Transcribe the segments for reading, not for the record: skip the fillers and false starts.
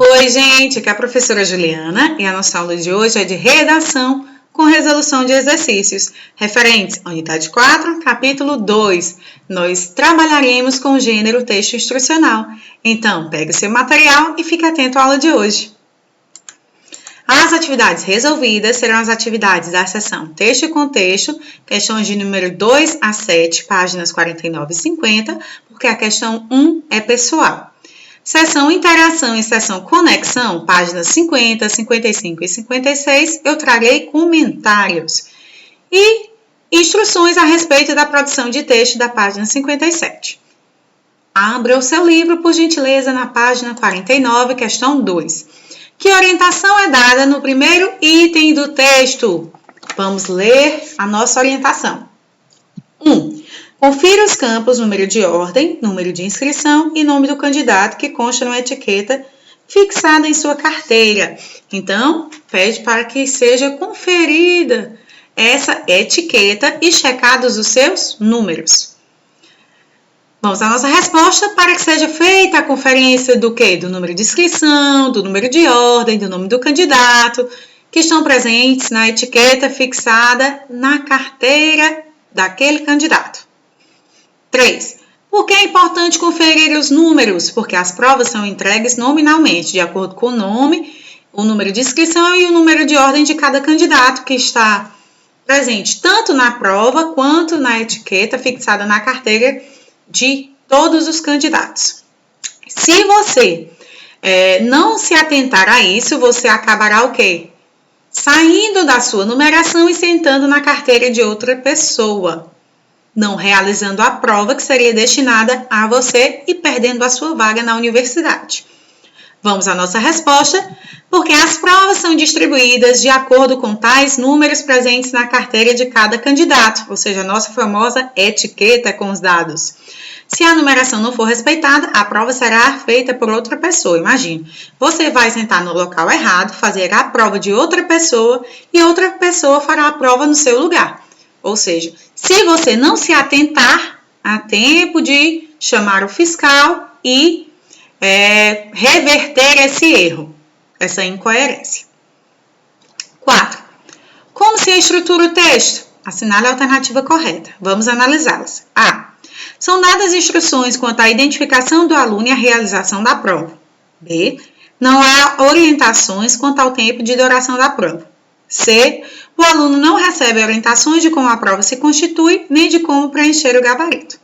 Oi, gente, aqui é a professora Juliana e a nossa aula de hoje é de redação com resolução de exercícios referentes à unidade 4, capítulo 2. Nós trabalharemos com o gênero texto instrucional. Então, pegue seu material e fique atento à aula de hoje. As atividades resolvidas serão as atividades da seção Texto e Contexto, questões de número 2 a 7, páginas 49 e 50, porque a questão 1 é pessoal. Seção Interação e Seção Conexão, páginas 50, 55 e 56, eu trarei comentários. E instruções a respeito da produção de texto da página 57. Abra o seu livro, por gentileza, na página 49, questão 2. Que orientação é dada no primeiro item do texto? Vamos ler a nossa orientação. 1. Confira os campos número de ordem, número de inscrição e nome do candidato que consta numa etiqueta fixada em sua carteira. Então, pede para que seja conferida essa etiqueta e checados os seus números. Vamos à nossa resposta para que seja feita a conferência do quê? Do número de inscrição, do número de ordem, do nome do candidato, que estão presentes na etiqueta fixada na carteira daquele candidato. 3. Por que é importante conferir os números? Porque as provas são entregues nominalmente, de acordo com o nome, o número de inscrição e o número de ordem de cada candidato que está presente tanto na prova quanto na etiqueta fixada na carteira de todos os candidatos. Se você não se atentar a isso, você acabará o quê? Saindo da sua numeração e sentando na carteira de outra pessoa, não realizando a prova que seria destinada a você e perdendo a sua vaga na universidade. Vamos à nossa resposta, porque as provas são distribuídas de acordo com tais números presentes na carteira de cada candidato, ou seja, a nossa famosa etiqueta com os dados. Se a numeração não for respeitada, a prova será feita por outra pessoa. Imagine, você vai sentar no local errado, fazer a prova de outra pessoa e outra pessoa fará a prova no seu lugar. Ou seja, se você não se atentar, há tempo de chamar o fiscal e reverter esse erro, essa incoerência. 4. Como se estrutura o texto? Assinale a alternativa correta. Vamos analisá-las. A. São dadas instruções quanto à identificação do aluno e à realização da prova. B. Não há orientações quanto ao tempo de duração da prova. C. O aluno não recebe orientações de como a prova se constitui, nem de como preencher o gabarito.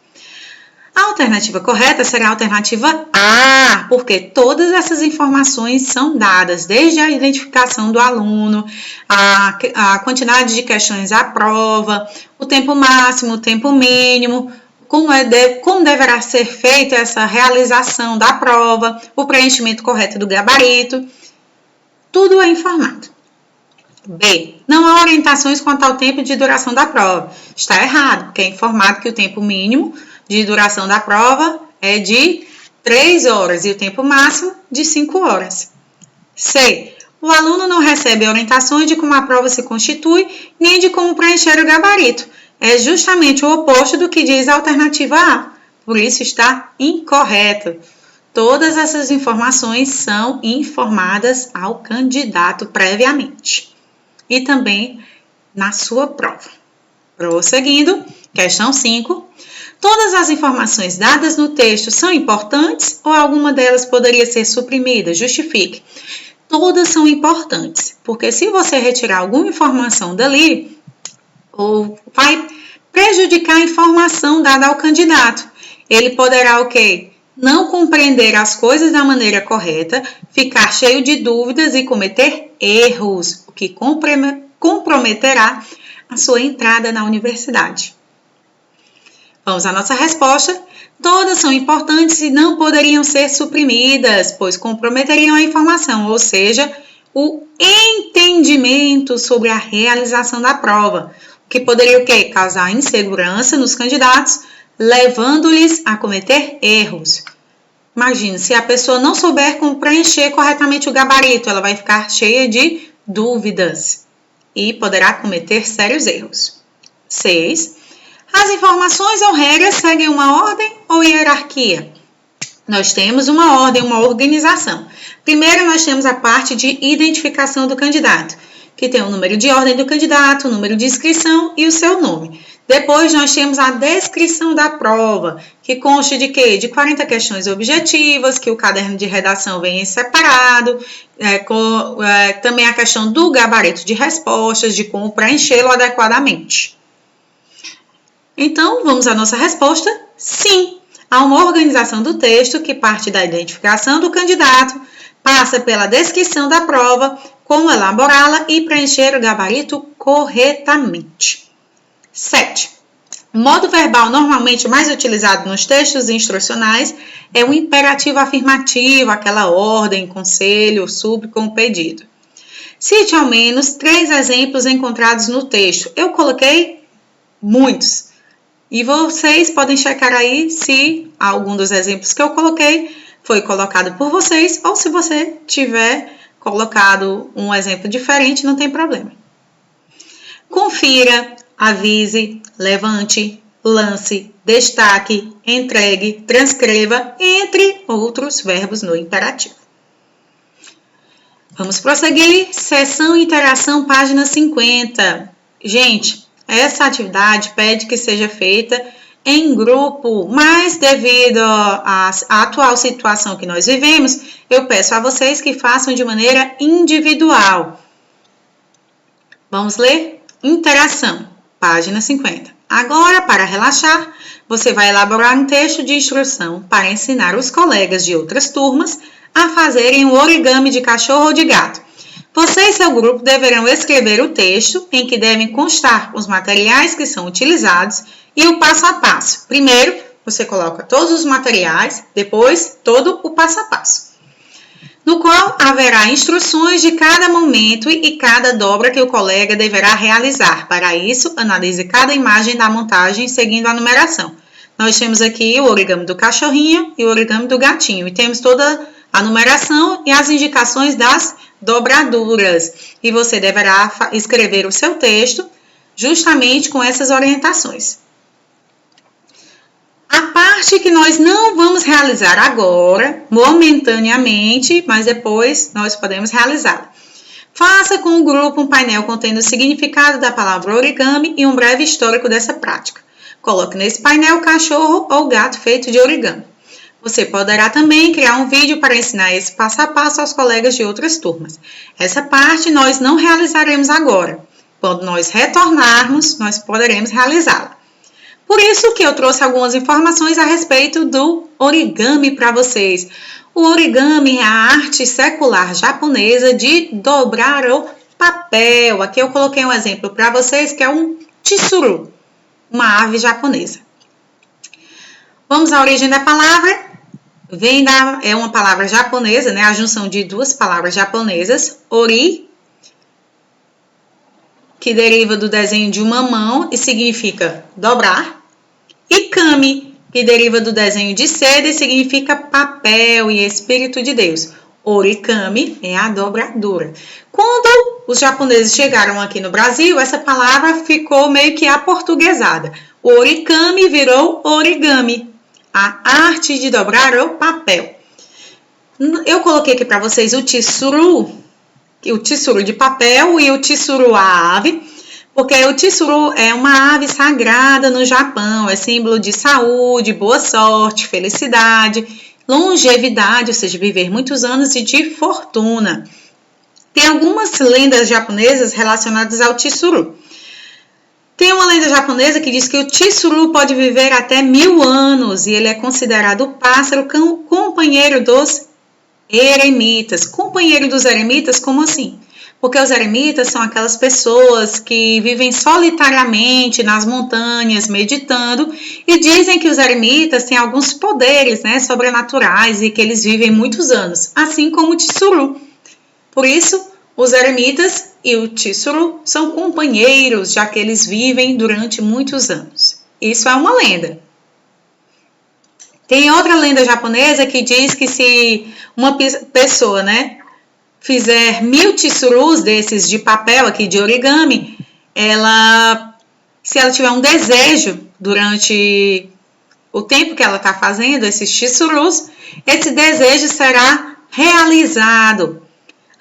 A alternativa correta será a alternativa A, porque todas essas informações são dadas, desde a identificação do aluno, a quantidade de questões à prova, o tempo máximo, o tempo mínimo, como deverá ser feita essa realização da prova, o preenchimento correto do gabarito, tudo é informado. B. Não há orientações quanto ao tempo de duração da prova. Está errado, porque é informado que o tempo mínimo de duração da prova é de 3 horas e o tempo máximo de 5 horas. C. O aluno não recebe orientações de como a prova se constitui, nem de como preencher o gabarito. É justamente o oposto do que diz a alternativa A. Por isso está incorreto. Todas essas informações são informadas ao candidato previamente e também na sua prova. Prosseguindo, questão 5. Todas as informações dadas no texto são importantes ou alguma delas poderia ser suprimida? Justifique. Todas são importantes, porque se você retirar alguma informação dali, ou vai prejudicar a informação dada ao candidato. Ele poderá o quê? Não compreender as coisas da maneira correta, ficar cheio de dúvidas e cometer erros, o que comprometerá a sua entrada na universidade. Vamos à nossa resposta. Todas são importantes e não poderiam ser suprimidas, pois comprometeriam a informação, ou seja, o entendimento sobre a realização da prova, o que poderia o quê? Causar insegurança nos candidatos, levando-lhes a cometer erros. Imagine, se a pessoa não souber como preencher corretamente o gabarito, ela vai ficar cheia de dúvidas e poderá cometer sérios erros. 6. As informações ou regras seguem uma ordem ou hierarquia? Nós temos uma ordem, uma organização. Primeiro, nós temos a parte de identificação do candidato, que tem o número de ordem do candidato, o número de inscrição e o seu nome. Depois, nós temos a descrição da prova, que consta de quê? De 40 questões objetivas, que o caderno de redação vem separado, também a questão do gabarito de respostas, de como preenchê-lo adequadamente. Então, vamos à nossa resposta? Sim, há uma organização do texto que parte da identificação do candidato, passa pela descrição da prova, como elaborá-la e preencher o gabarito corretamente. 7. O modo verbal normalmente mais utilizado nos textos instrucionais é o imperativo afirmativo, aquela ordem, conselho, súplica ou pedido. Cite ao menos 3 exemplos encontrados no texto. Eu coloquei muitos. E vocês podem checar aí se algum dos exemplos que eu coloquei foi colocado por vocês ou se você tiver colocado um exemplo diferente, não tem problema. Confira, avise, levante, lance, destaque, entregue, transcreva, entre outros verbos no imperativo. Vamos prosseguir. Seção Interação, página 50. Gente, essa atividade pede que seja feita em grupo, mas devido à atual situação que nós vivemos, eu peço a vocês que façam de maneira individual. Vamos ler? Interação, página 50. Agora, para relaxar, você vai elaborar um texto de instrução para ensinar os colegas de outras turmas a fazerem o origami de cachorro ou de gato. Você e seu grupo deverão escrever o texto em que devem constar os materiais que são utilizados e o passo a passo. Primeiro, você coloca todos os materiais, depois todo o passo a passo, no qual haverá instruções de cada momento e cada dobra que o colega deverá realizar. Para isso, analise cada imagem da montagem seguindo a numeração. Nós temos aqui o origami do cachorrinho e o origami do gatinho, e temos toda a numeração e as indicações das dobraduras. E você deverá escrever o seu texto justamente com essas orientações. A parte que nós não vamos realizar agora, momentaneamente, mas depois nós podemos realizar. Faça com o grupo um painel contendo o significado da palavra origami e um breve histórico dessa prática. Coloque nesse painel o cachorro ou gato feito de origami. Você poderá também criar um vídeo para ensinar esse passo a passo aos colegas de outras turmas. Essa parte nós não realizaremos agora. Quando nós retornarmos, nós poderemos realizá-la. Por isso que eu trouxe algumas informações a respeito do origami para vocês. O origami é a arte secular japonesa de dobrar o papel. Aqui eu coloquei um exemplo para vocês que é um tsuru, uma ave japonesa. Vamos à origem da palavra. É uma palavra japonesa, né? A junção de duas palavras japonesas, ori, que deriva do desenho de uma mão e significa dobrar, e kami, que deriva do desenho de seda e significa papel e espírito de Deus. Origami é a dobradura. Quando os japoneses chegaram aqui no Brasil, essa palavra ficou meio que aportuguesada. O origami virou origami, a arte de dobrar o papel. Eu coloquei aqui para vocês o tsuru de papel e o tsuru a ave, porque o tsuru é uma ave sagrada no Japão, é símbolo de saúde, boa sorte, felicidade, longevidade, ou seja, viver muitos anos e de fortuna. Tem algumas lendas japonesas relacionadas ao tsuru. Tem uma lenda japonesa que diz que o tsuru pode viver até 1000 anos e ele é considerado o pássaro companheiro dos eremitas. Companheiro dos eremitas, como assim? Porque os eremitas são aquelas pessoas que vivem solitariamente nas montanhas, meditando, e dizem que os eremitas têm alguns poderes, né, sobrenaturais e que eles vivem muitos anos, assim como o tsuru. Por isso, os eremitas e o tsuru são companheiros, já que eles vivem durante muitos anos. Isso é uma lenda. Tem outra lenda japonesa que diz que se uma pessoa, né, fizer 1000 tsurus desses de papel aqui, de origami, se ela tiver um desejo durante o tempo que ela está fazendo esses tsurus, esse desejo será realizado.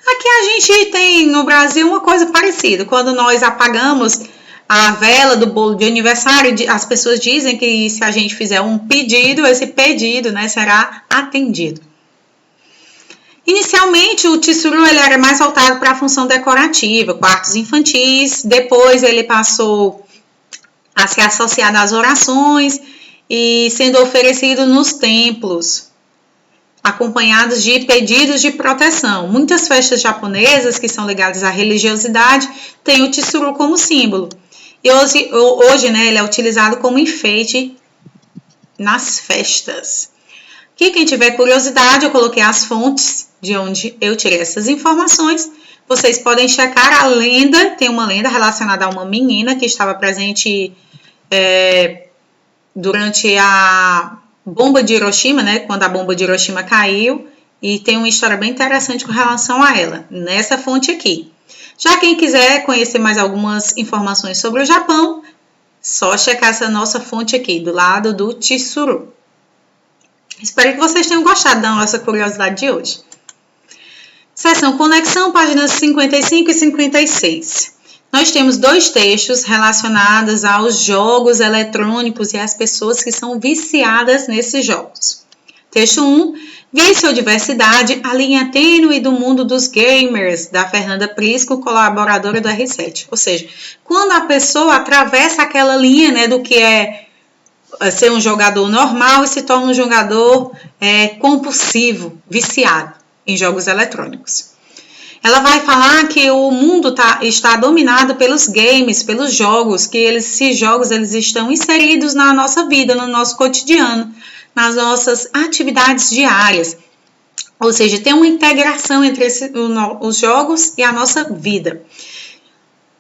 Aqui a gente tem no Brasil uma coisa parecida. Quando nós apagamos a vela do bolo de aniversário, as pessoas dizem que se a gente fizer um pedido, esse pedido, né, será atendido. Inicialmente, o tissuru ele era mais voltado para a função decorativa, quartos infantis. Depois ele passou a ser associado às orações e sendo oferecido nos templos, acompanhados de pedidos de proteção. Muitas festas japonesas que são ligadas à religiosidade têm o tissuru como símbolo. E hoje, né, ele é utilizado como enfeite nas festas. Aqui, quem tiver curiosidade, eu coloquei as fontes de onde eu tirei essas informações. Vocês podem checar a lenda, tem uma lenda relacionada a uma menina que estava presente durante a bomba de Hiroshima, né, quando a bomba de Hiroshima caiu, e tem uma história bem interessante com relação a ela, nessa fonte aqui. Já quem quiser conhecer mais algumas informações sobre o Japão, só checar essa nossa fonte aqui, do lado do tissuru. Espero que vocês tenham gostado da nossa curiosidade de hoje. Seção Conexão, páginas 55 e 56. Nós temos dois textos relacionados aos jogos eletrônicos e às pessoas que são viciadas nesses jogos. Texto 1. Vício ou diversidade, a linha tênue do mundo dos gamers, da Fernanda Prisco, colaboradora do R7. Ou seja, quando a pessoa atravessa aquela linha, né, do que é ser um jogador normal e se torna um jogador compulsivo, viciado em jogos eletrônicos. Ela vai falar que o mundo está dominado pelos games, pelos jogos, que esses jogos eles estão inseridos na nossa vida, no nosso cotidiano, nas nossas atividades diárias. Ou seja, tem uma integração entre os jogos e a nossa vida.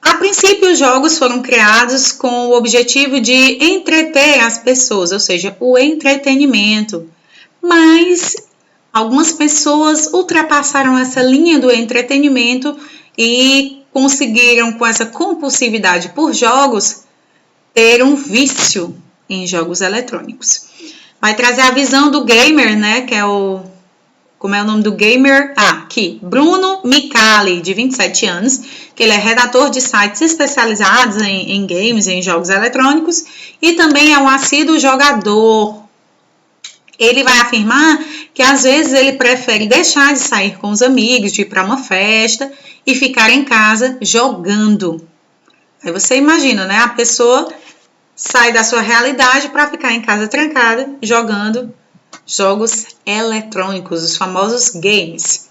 A princípio, os jogos foram criados com o objetivo de entreter as pessoas, ou seja, o entretenimento. Mas algumas pessoas ultrapassaram essa linha do entretenimento e conseguiram, com essa compulsividade por jogos, ter um vício em jogos eletrônicos. Vai trazer a visão do gamer, né, que é o... Como é o nome do gamer? Aqui, Bruno Micali, de 27 anos, que ele é redator de sites especializados em games, em jogos eletrônicos, e também é um assíduo jogador. Ele vai afirmar que às vezes ele prefere deixar de sair com os amigos, de ir para uma festa e ficar em casa jogando. Aí você imagina, né? A pessoa sai da sua realidade para ficar em casa trancada, jogando jogos eletrônicos, os famosos games.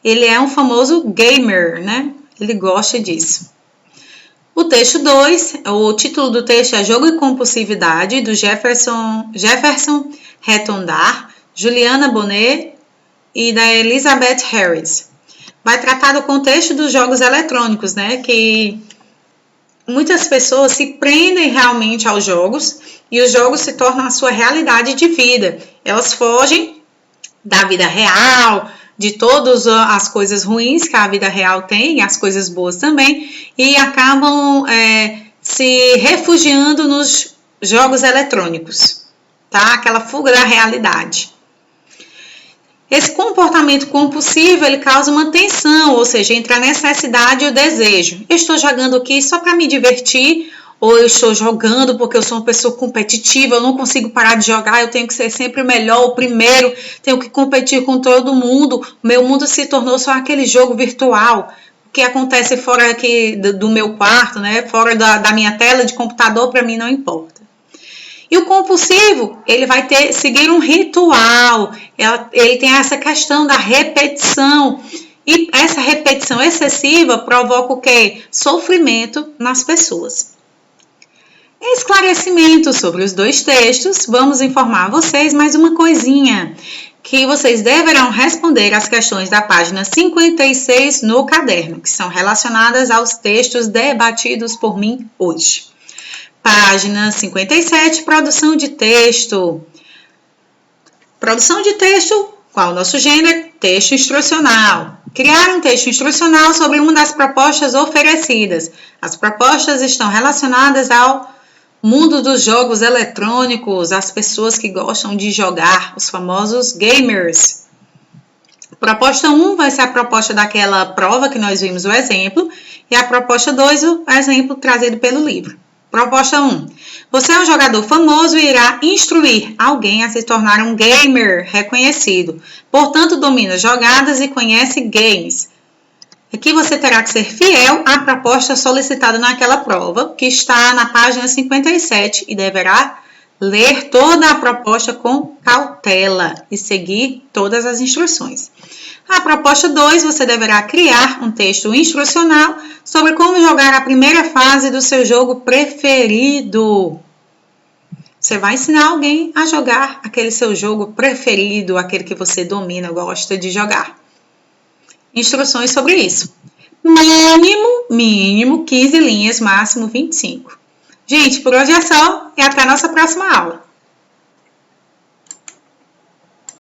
Ele é um famoso gamer, né? Ele gosta disso. O texto 2, o título do texto é Jogo e Compulsividade, do Jefferson Retondar, Juliana Bonet e da Elizabeth Harris. Vai tratar do contexto dos jogos eletrônicos, né? Que muitas pessoas se prendem realmente aos jogos e os jogos se tornam a sua realidade de vida. Elas fogem da vida real, de todas as coisas ruins que a vida real tem, as coisas boas também, e acabam se refugiando nos jogos eletrônicos, tá? Aquela fuga da realidade. Esse comportamento compulsivo, ele causa uma tensão, ou seja, entre a necessidade e o desejo. Eu estou jogando aqui só para me divertir, ou eu estou jogando porque eu sou uma pessoa competitiva, eu não consigo parar de jogar, eu tenho que ser sempre o melhor, o primeiro, tenho que competir com todo mundo, meu mundo se tornou só aquele jogo virtual, o que acontece fora aqui do meu quarto, né? Fora da minha tela de computador, para mim não importa. E o compulsivo, ele vai seguir um ritual, ele tem essa questão da repetição, e essa repetição excessiva provoca o quê? Sofrimento nas pessoas. Em esclarecimento sobre os dois textos, vamos informar vocês mais uma coisinha, que vocês deverão responder às questões da página 56 no caderno, que são relacionadas aos textos debatidos por mim hoje. Página 57, produção de texto. Produção de texto, qual o nosso gênero? Texto instrucional. Criar um texto instrucional sobre uma das propostas oferecidas. As propostas estão relacionadas ao mundo dos jogos eletrônicos, as pessoas que gostam de jogar, os famosos gamers. Proposta 1 vai ser a proposta daquela prova que nós vimos o exemplo, e a proposta 2, o exemplo trazido pelo livro. Proposta 1. Você é um jogador famoso e irá instruir alguém a se tornar um gamer reconhecido. Portanto, domina jogadas e conhece games. Aqui você terá que ser fiel à proposta solicitada naquela prova, que está na página 57, e deverá ler toda a proposta com cautela e seguir todas as instruções. A proposta 2, você deverá criar um texto instrucional sobre como jogar a primeira fase do seu jogo preferido. Você vai ensinar alguém a jogar aquele seu jogo preferido, aquele que você domina, gosta de jogar. Instruções sobre isso. Mínimo 15 linhas, máximo 25. Gente, por hoje é só e até a nossa próxima aula.